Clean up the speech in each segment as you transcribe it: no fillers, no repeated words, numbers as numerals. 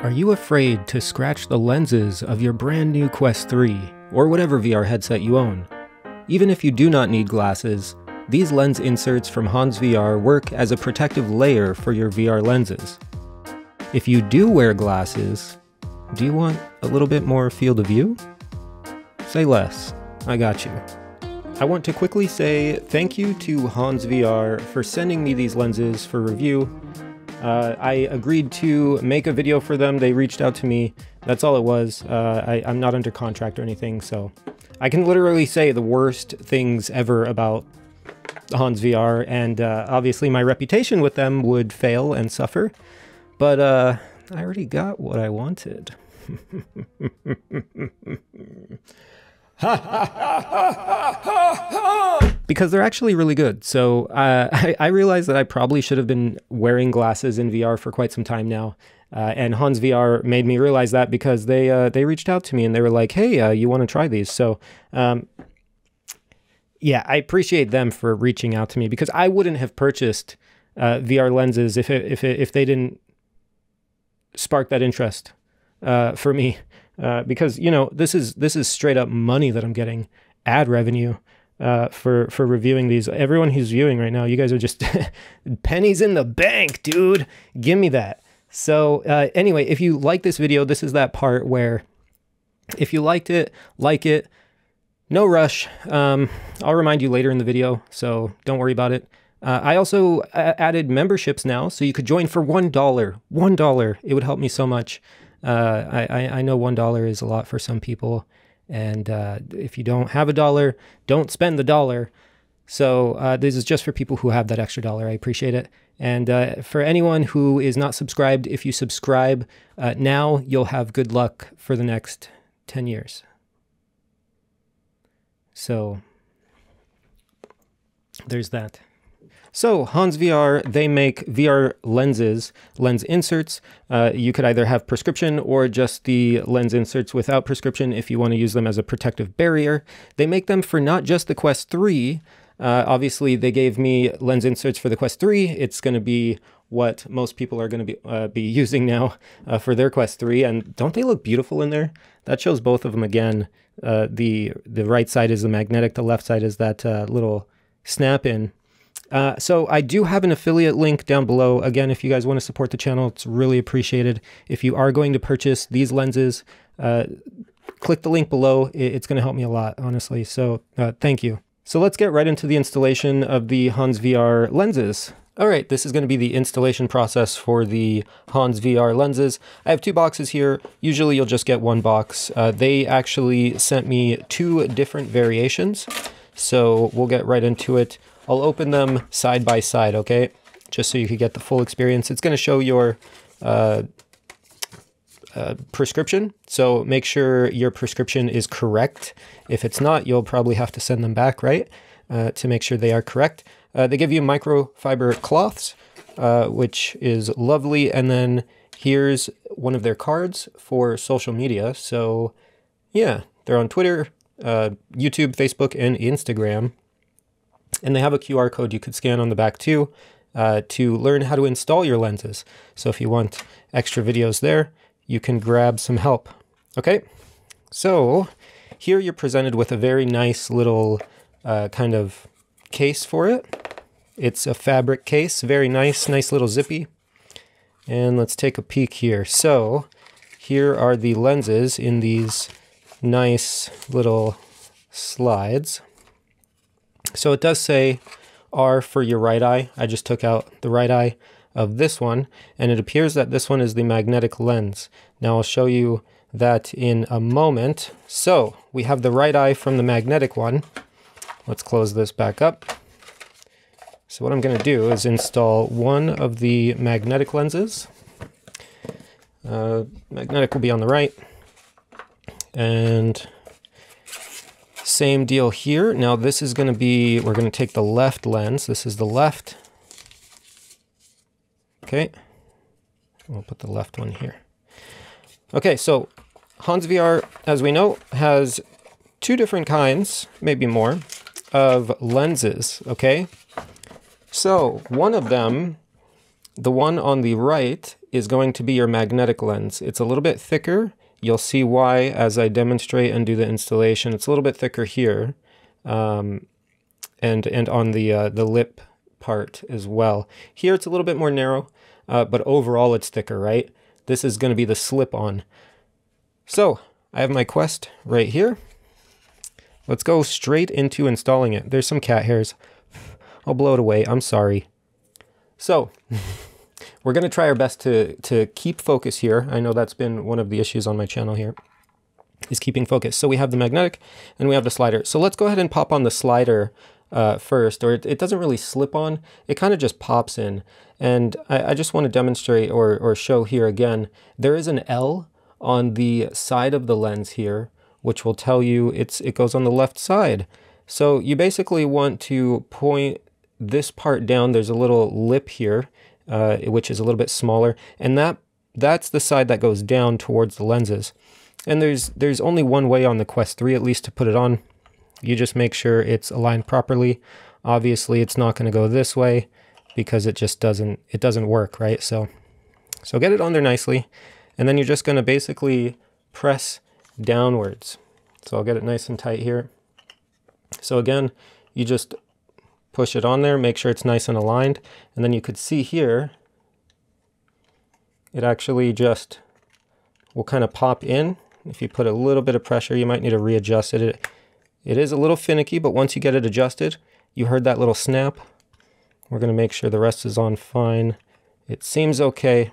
Are you afraid to scratch the lenses of your brand new Quest 3 or whatever VR headset you own? Even if you do not need glasses, these lens inserts from HonsVR work as a protective layer for your VR lenses. If you do wear glasses, do you want a little bit more field of view? Say less, I got you. I want to quickly say thank you to HonsVR for sending me these lenses for review. I agreed to make a video for them. They reached out to me. That's all it was. I'm not under contract or anything, so I can literally say the worst things ever about HonsVR, and obviously my reputation with them would fail and suffer, but I already got what I wanted. Because they're actually really good. So I realized that I probably should have been wearing glasses in VR for quite some time now. And HonsVR made me realize that because they reached out to me and they were like, hey, you want to try these? So yeah, I appreciate them for reaching out to me, because I wouldn't have purchased VR lenses if they didn't spark that interest for me. Because, you know, this is straight up money that I'm getting, ad revenue for reviewing these. Everyone who's viewing right now, you guys are just pennies in the bank, dude. Give me that. So anyway, if you like this video, this is that part where if you liked it, like it, no rush. I'll remind you later in the video, so don't worry about it. I also added memberships now, so you could join for $1. $1. It would help me so much. I know $1 is a lot for some people, and if you don't have $1, don't spend the dollar. So this is just for people who have that extra dollar. I appreciate it. And for anyone who is not subscribed, if you subscribe now, you'll have good luck for the next 10 years. So there's that. So HonsVR, they make VR lenses, lens inserts. You could either have prescription or just the lens inserts without prescription if you want to use them as a protective barrier. They make them for not just the Quest 3. Obviously, they gave me lens inserts for the Quest 3. It's going to be what most people are going to be using now for their Quest 3. And don't they look beautiful in there? That shows both of them again. The right side is the magnetic. The left side is that little snap-in. So I do have an affiliate link down below. Again, if you guys want to support the channel, it's really appreciated. If you are going to purchase these lenses, click the link below. It's going to help me a lot, honestly. So thank you. So let's get right into the installation of the HonsVR lenses. All right, this is going to be the installation process for the HonsVR lenses. I have two boxes here. Usually you'll just get one box. They actually sent me two different variations. So we'll get right into it. I'll open them side by side, okay? Just so you can get the full experience. It's going to show your prescription, so make sure your prescription is correct. If it's not, you'll probably have to send them back, right? To make sure they are correct. They give you microfiber cloths, which is lovely. And then here's one of their cards for social media. So yeah, they're on Twitter, YouTube, Facebook, and Instagram. And they have a QR code you could scan on the back too, to learn how to install your lenses. So if you want extra videos there, you can grab some help. Okay, so here you're presented with a very nice little kind of case for it. It's a fabric case, very nice little zippy. And let's take a peek here. So here are the lenses in these nice little slides. So it does say R for your right eye. I just took out the right eye of this one, and it appears that this one is the magnetic lens. Now I'll show you that in a moment. So we have the right eye from the magnetic one. Let's close this back up. So what I'm going to do is install one of the magnetic lenses. Magnetic will be on the right. And same deal here. Now this is going to be, we're going to take the left lens. This is the left. Okay. We'll put the left one here. Okay, so HonsVR, as we know, has two different kinds, maybe more, of lenses, okay? So one of them The one on the right is going to be your magnetic lens. It's a little bit thicker. You'll see why as I demonstrate and do the installation. It's a little bit thicker here, and on the lip part as well. Here it's a little bit more narrow, but overall it's thicker, right? This is going to be the slip-on. So I have my Quest right here. Let's go straight into installing it. There's some cat hairs. I'll blow it away. I'm sorry. So we're going to try our best to keep focus here. I know that's been one of the issues on my channel here, is keeping focus. So we have the magnetic and we have the slider. So let's go ahead and pop on the slider first, or it doesn't really slip on. It kind of just pops in. And I just want to demonstrate or show here again, there is an L on the side of the lens here, which will tell you it goes on the left side. So you basically want to point this part down. There's a little lip here, which is a little bit smaller, and that's the side that goes down towards the lenses. And there's only one way on the Quest 3 at least to put it on. You just make sure it's aligned properly. Obviously it's not going to go this way because it just doesn't work, right? So get it on there nicely, and then you're just going to basically press downwards. So I'll get it nice and tight here. So again, you just push it on there, make sure it's nice and aligned, and then you could see here, it actually just will kind of pop in. If you put a little bit of pressure, you might need to readjust it. It is a little finicky, but once you get it adjusted, you heard that little snap. We're going to make sure the rest is on fine. It seems okay.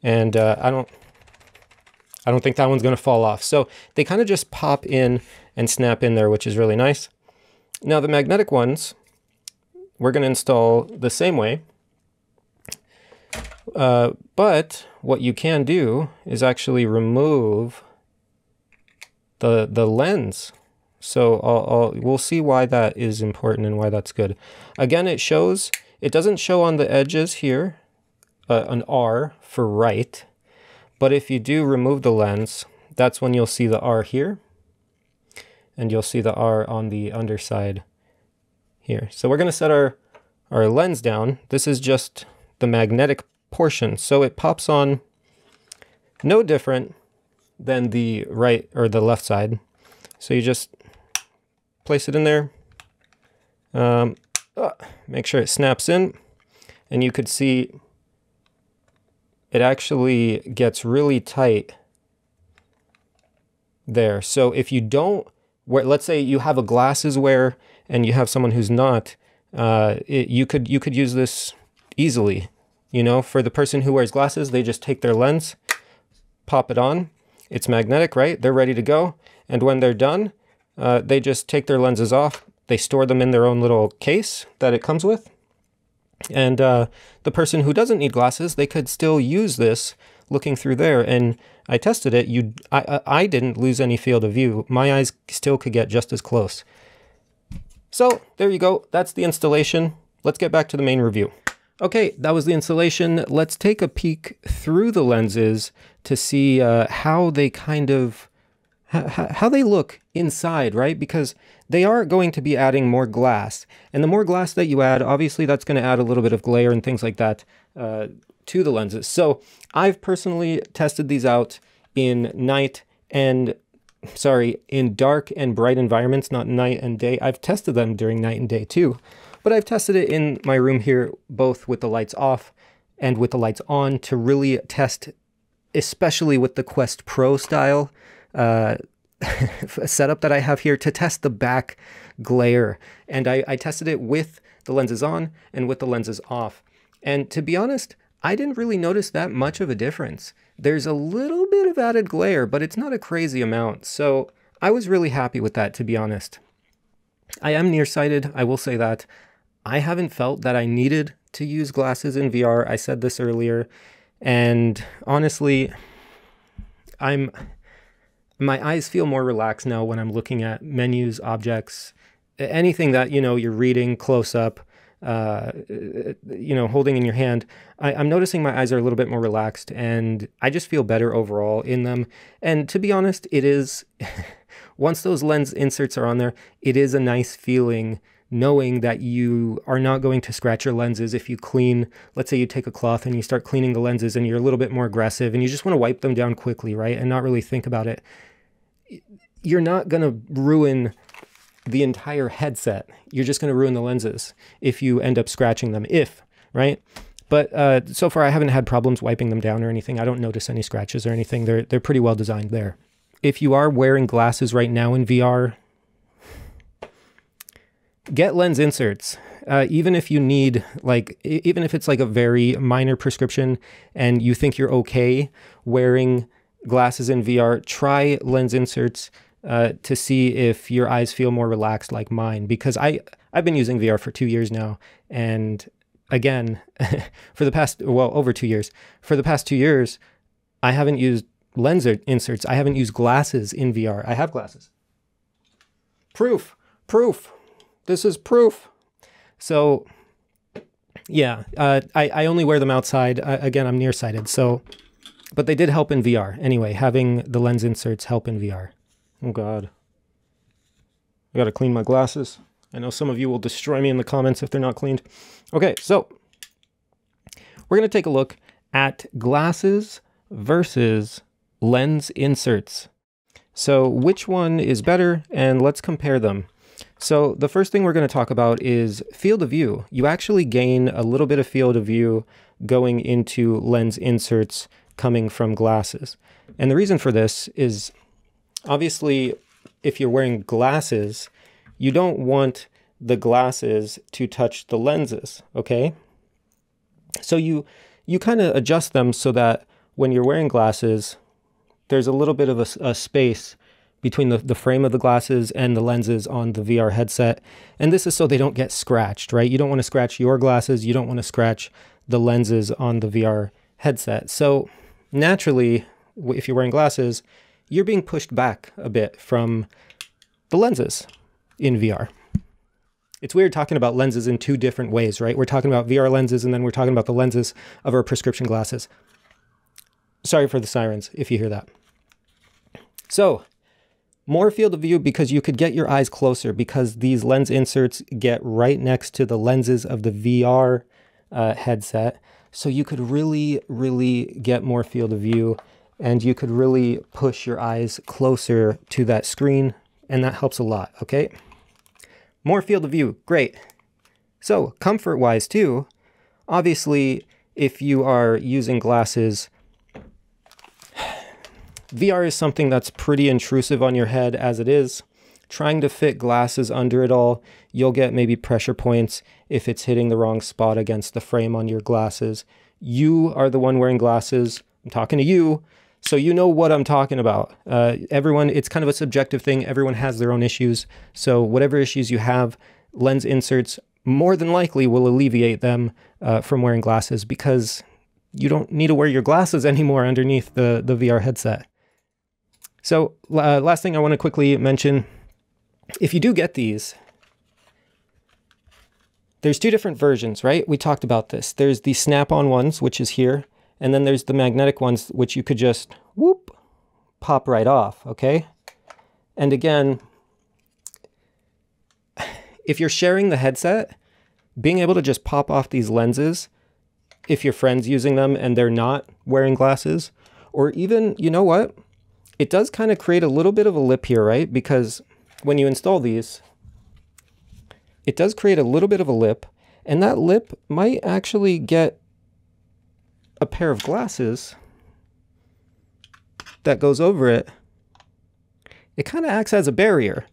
And I don't think that one's going to fall off. So they kind of just pop in and snap in there, which is really nice. Now the magnetic ones, we're going to install the same way. But what you can do is actually remove the lens. So we'll see why that is important and why that's good. Again, it doesn't show on the edges here an R for right. But if you do remove the lens, that's when you'll see the R here, and you'll see the R on the underside here. So we're going to set our lens down. This is just the magnetic portion. So it pops on no different than the right or the left side. So you just place it in there, make sure it snaps in, and you could see it actually gets really tight there. So if you don't wear, let's say you have a glasses wearer and you have someone who's not, you could use this easily. You know, for the person who wears glasses, they just take their lens, pop it on. It's magnetic, right? They're ready to go. And when they're done, they just take their lenses off. They store them in their own little case that it comes with. And the person who doesn't need glasses, they could still use this looking through there. And I tested it. I didn't lose any field of view. My eyes still could get just as close. So there you go. That's the installation. Let's get back to the main review. Okay, that was the installation. Let's take a peek through the lenses to see how they how they look inside, right? Because they are going to be adding more glass. And the more glass that you add, obviously that's going to add a little bit of glare and things like that to the lenses. So I've personally tested these out in in dark and bright environments, not night and day. I've tested them during night and day too. But I've tested it in my room here, both with the lights off and with the lights on, to really test, especially with the Quest Pro style setup that I have here, to test the back glare. And I tested it with the lenses on and with the lenses off. And to be honest, I didn't really notice that much of a difference. There's a little bit of added glare, but it's not a crazy amount. So I was really happy with that, to be honest. I am nearsighted, I will say that. I haven't felt that I needed to use glasses in VR. I said this earlier, and honestly, my eyes feel more relaxed now when I'm looking at menus, objects, anything that, you know, you're reading close up, you know, holding in your hand. I'm noticing my eyes are a little bit more relaxed, and I just feel better overall in them. And to be honest, it is, once those lens inserts are on there, it is a nice feeling knowing that you are not going to scratch your lenses if you clean. Let's say you take a cloth and you start cleaning the lenses and you're a little bit more aggressive and you just want to wipe them down quickly, right? And not really think about it. You're not going to ruin the entire headset. You're just going to ruin the lenses if you end up scratching them, right? But so far I haven't had problems wiping them down or anything. I don't notice any scratches or anything. They're pretty well designed there. If you are wearing glasses right now in VR, get lens inserts. Even if you need, like, even if it's like a very minor prescription and you think you're okay wearing glasses in VR, try lens inserts to see if your eyes feel more relaxed like mine. Because I've been using VR for 2 years now. And again, for the past, well, over 2 years. For the past 2 years, I haven't used lens inserts. I haven't used glasses in VR. I have glasses. Proof. This is proof. So yeah, I only wear them outside. Again, I'm nearsighted. So, but they did help in VR. Anyway, having the lens inserts help in VR. Oh God. I gotta clean my glasses. I know some of you will destroy me in the comments if they're not cleaned. Okay, so we're gonna take a look at glasses versus lens inserts. So which one is better? And let's compare them. So the first thing we're going to talk about is field of view. You actually gain a little bit of field of view going into lens inserts coming from glasses. And the reason for this is obviously if you're wearing glasses, you don't want the glasses to touch the lenses, okay? So you kind of adjust them so that when you're wearing glasses, there's a little bit of a space between the frame of the glasses and the lenses on the VR headset. And this is so they don't get scratched, right? You don't want to scratch your glasses. You don't want to scratch the lenses on the VR headset. So naturally, if you're wearing glasses, you're being pushed back a bit from the lenses in VR. It's weird talking about lenses in two different ways, right? We're talking about VR lenses and then we're talking about the lenses of our prescription glasses. Sorry for the sirens if you hear that. So, more field of view because you could get your eyes closer because these lens inserts get right next to the lenses of the VR headset. So you could really get more field of view and you could really push your eyes closer to that screen and that helps a lot, okay? More field of view, great. So comfort-wise too, obviously if you are using glasses, VR is something that's pretty intrusive on your head as it is. Trying to fit glasses under it all, you'll get maybe pressure points if it's hitting the wrong spot against the frame on your glasses. You are the one wearing glasses. I'm talking to you, so you know what I'm talking about. Everyone, it's kind of a subjective thing. Everyone has their own issues. So whatever issues you have, lens inserts more than likely will alleviate them from wearing glasses because you don't need to wear your glasses anymore underneath the VR headset. So last thing I want to quickly mention, if you do get these, there's two different versions, right? We talked about this. There's the snap-on ones, which is here, and then there's the magnetic ones, which you could just, whoop, pop right off, okay? And again, if you're sharing the headset, being able to just pop off these lenses, if your friend's using them and they're not wearing glasses, or even, you know what? It does kind of create a little bit of a lip here, right? Because when you install these, it does create a little bit of a lip, and that lip might actually get a pair of glasses that goes over it. It kind of acts as a barrier.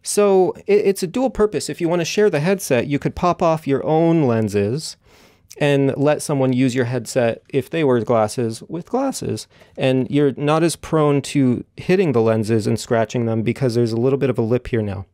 So it's a dual purpose. If you want to share the headset, you could pop off your own lenses and let someone use your headset if they wear glasses with glasses. And you're not as prone to hitting the lenses and scratching them because there's a little bit of a lip here now.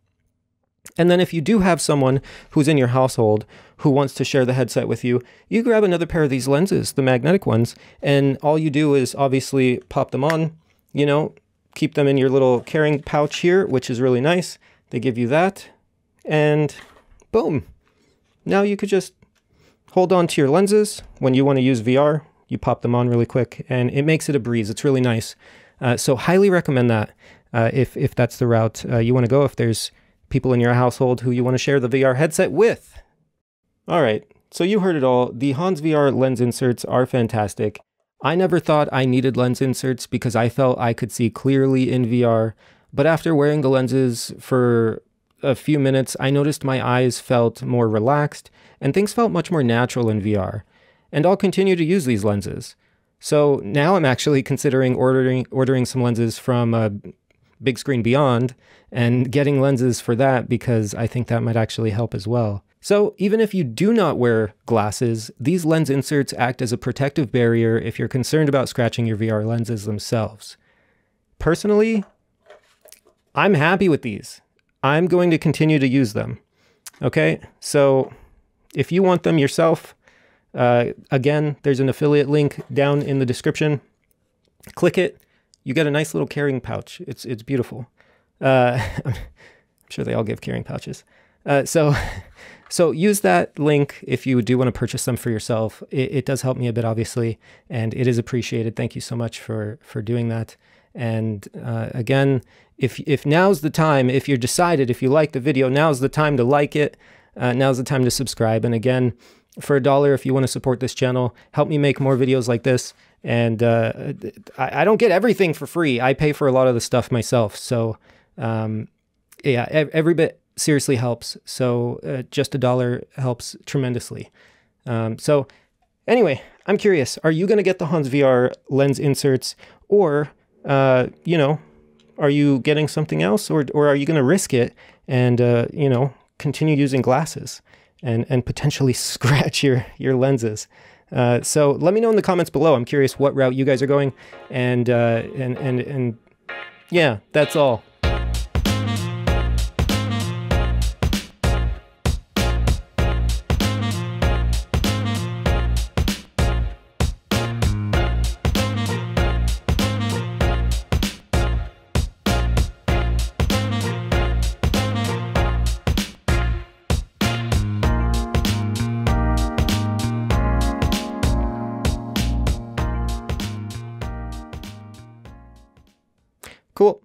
And then if you do have someone who's in your household who wants to share the headset with you, you grab another pair of these lenses, the magnetic ones, and all you do is obviously pop them on, you know, keep them in your little carrying pouch here, which is really nice. They give you that, and boom. Now you could just hold on to your lenses. When you want to use VR, you pop them on really quick, and it makes it a breeze. It's really nice. So highly recommend that if that's the route you want to go. If there's people in your household who you want to share the VR headset with. All right, so you heard it all. The HonsVR lens inserts are fantastic. I never thought I needed lens inserts because I felt I could see clearly in VR, but after wearing the lenses for a few minutes, I noticed my eyes felt more relaxed and things felt much more natural in VR. And I'll continue to use these lenses. So now I'm actually considering ordering some lenses from Big Screen Beyond and getting lenses for that because I think that might actually help as well. So even if you do not wear glasses, these lens inserts act as a protective barrier if you're concerned about scratching your VR lenses themselves. Personally, I'm happy with these. I'm going to continue to use them. Okay, so if you want them yourself, again, there's an affiliate link down in the description. Click it. You get a nice little carrying pouch. It's beautiful. I'm sure they all give carrying pouches. So use that link if you do want to purchase them for yourself. It does help me a bit, obviously, and it is appreciated. Thank you so much for doing that. And again, if now's the time, if you're decided, if you like the video, now's the time to like it. Now's the time to subscribe. And again, for $1, if you want to support this channel, help me make more videos like this. And I don't get everything for free. I pay for a lot of the stuff myself. So yeah, every bit seriously helps. So just $1 helps tremendously. So anyway, I'm curious, are you going to get the HonsVR lens inserts, or, you know, are you getting something else, or are you going to risk it and, you know, continue using glasses and potentially scratch your lenses? So let me know in the comments below. I'm curious what route you guys are going, and yeah, that's all. Cool.